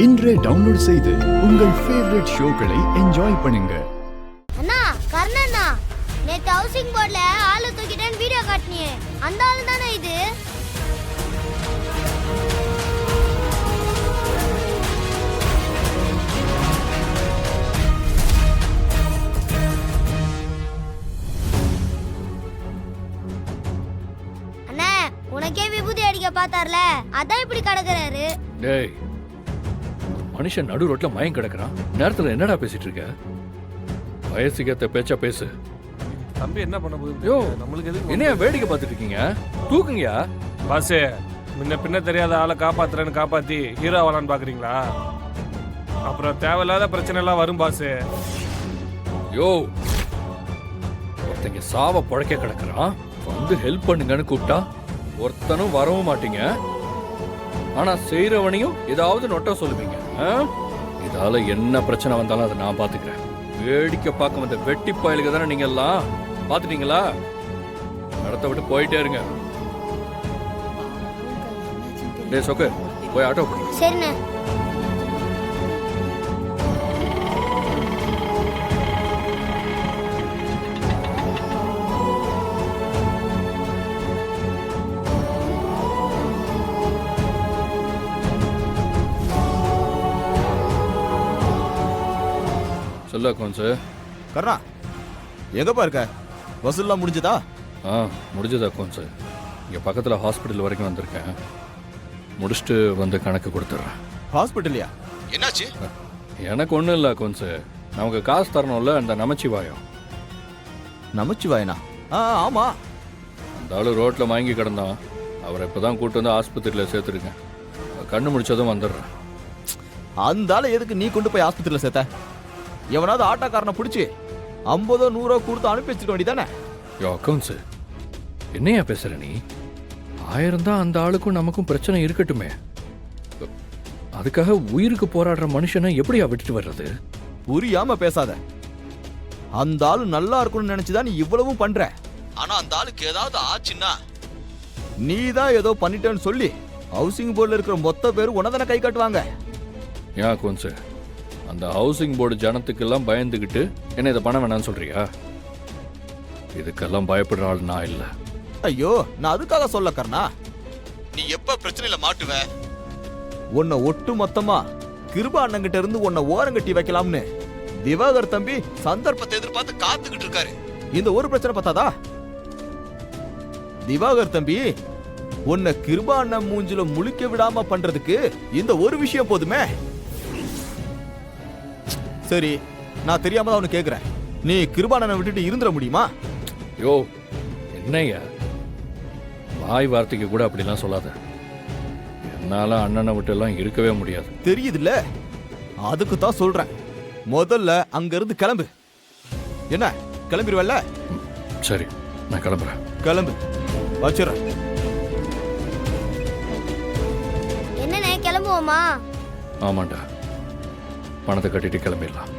இன்றே டவுன்லோட் செய்து உங்கள் ஃபேவரட் ஷோக்களை என்ஜாய் பண்ணுங்க. அண்ணா கர்ணண்ணா, நேத்து ஹவுசிங் போர்ட்ல ஆளு தூக்கிட்டேன்னு வீடியோ காட்டினியே, அந்த ஆளு தானே இது? அண்ணா, உனக்கே விபூதி அடிக்க பார்த்தார்ல, அதான் இப்படி கிடக்குறாரு. டேய், மனுஷன் நடு ரோட்ல மயம் கிடக்குறான். நேரத்துல என்னடா பேசிட்டு இருக்க? வயசுக்கேத்த பேச்சா பேசு. தம்பி என்ன பண்ண போகுது? யோ, நம்மளுக்கு எதுக்கு என்னையா வேடிக்கை பார்த்துட்டு இருக்கீங்க? தூக்குங்கயா. பாசே, முன்ன பின்ன தெரியாத ஆளை காப்பாத்துறேன்னு காப்பாத்தி ஹீரோ ஆகலான்னு பாக்குறீங்களா? அப்புறம் தேவையில்லாத பிரச்சனை எல்லாம் வரும் பாசே. யோ, ஒருத்தங்க சாவ புழைக்க கிடக்குறான், வந்து ஹெல்ப் பண்ணுங்கன்னு கூப்பிட்டா ஒருத்தனும் வரவும் மாட்டீங்க. ஆனா செய்யறவனையும் ஏதாவது நொட்ட சொல்லுவீங்க. இதால என்ன பிரச்சனை வந்தாலும் அதை நான் பாத்துக்கிறேன். வேடிக்கை பார்க்க வந்த வெட்டி பயலுக்கு தானே நீங்க எல்லாம் பாத்துட்டீங்களா? இடத்த விட்டு போயிட்டே இருங்க. டே சொக்கு, போய் ஆட்டோ போடு. சரிண்ணே. சொல்ல கோன்சு. கர்ணா, எங்கப்பா இருக்க? வசூல்லாம் முடிஞ்சதா? முடிஞ்சதா கோன்சு. இங்கே பக்கத்தில் ஹாஸ்பிட்டல் வரைக்கும் வந்திருக்கேன். முடிச்சுட்டு வந்து கணக்கு கொடுத்துட்றேன். ஹாஸ்பிட்டல்லையா? என்னாச்சு? எனக்கு ஒன்றும் இல்லை கோன்சு. நமக்கு காசு தரணும்ல, அந்த நமச்சிவாயம். நமச்சிவாயனா? ஆமா. அந்த ஆள் ரோட்டில் வாங்கி கிடந்தான். அவரை இப்போ தான் கூட்டு வந்து ஆஸ்பத்திரியில் சேர்த்துருக்கேன். கண்ணு முடிச்சதும் வந்துடுறேன். அந்த ஆளை எதுக்கு நீ கொண்டு போய் ஆஸ்பத்திரியில் சேர்த்த? எவனாவது ஆட்டோக்காரனை பிடிச்சி 50 100 கொடுத்து அனுப்பி வச்சுக்க வேண்டியதானே? யோ அக்கௌண்ட்ஸு, என்னையா பேசுற நீ? 1000 தான் அந்த ஆளுக்கும் நமக்கும் பிரச்சனை இருக்கட்டுமே. அதுக்காக உயிருக்கு போராடுற மனுஷனை எப்படியா விட்டுட்டு வர்றது? புரியாம பேசாத. அந்த ஆளு நல்லா இருக்கணும்னு நினைச்சுதான் நீ இவ்வளவும் பண்ற. ஆனா அந்த ஆளுக்கு ஏதாவது ஆச்சுன்னா நீ தான் ஏதோ பண்ணிட்டேன்னு சொல்லி ஹவுசிங் போர்டில் இருக்கிற மொத்த பேரும் உனதான கை காட்டுவாங்க. ஏன் அக்கௌண்ட்ஸு, அந்த ஹவுசிங் போர்டு ஜனத்துக்கெல்லாம் பயந்துக்கிட்டு என்ன இதை பண்ண வேணாம்னு சொல்றியா? இதுக்கெல்லாம் பயப்படுற ஆள் நான் இல்லை. ஐயோ, நான் அதுக்காக சொல்ல கர்ணா. நீ எப்ப பிரச்சனையில மாட்டுவ, உன்னை ஒட்டு மொத்தமா கிருபா அண்ணங்கிட்ட இருந்து உன்னை ஓரங்கட்டி வைக்கலாம்னு திவாகர் தம்பி சந்தர்ப்பத்தை எதிர்பார்த்து காத்துக்கிட்டு இருக்காரு. இந்த ஒரு பிரச்சனை பார்த்தாதா? திவாகர் தம்பி உன்னை கிருபா அண்ணன் மூஞ்சில முழிக்க விடாம பண்றதுக்கு இந்த ஒரு விஷயம் போதுமே. சரி, நான் தெரியாம தான் அவனு கேக்குறேன். நீ கிருபானனை விட்டுட்டு இருந்துட முடியுமா? யோ, என்னையா வாய் வார்த்தைக்கு கூட அப்படிலாம் சொல்லாத. என்னால அண்ணனை விட்டு எல்லாம் இருக்கவே முடியாது. தெரியுதுல்ல, அதுக்கு தான் சொல்றேன். முதல்ல அங்க இருந்து கிளம்பு. என்ன, கிளம்பிடுவல்ல? சரி, நான் கிளம்புறேன். கிளம்பு, வச்சிடறேன். என்னண்ணே, கிளம்புவோமா? ஆமாண்டா, பணத்தை கட்டிட்டு கிளம்பிடலாம்.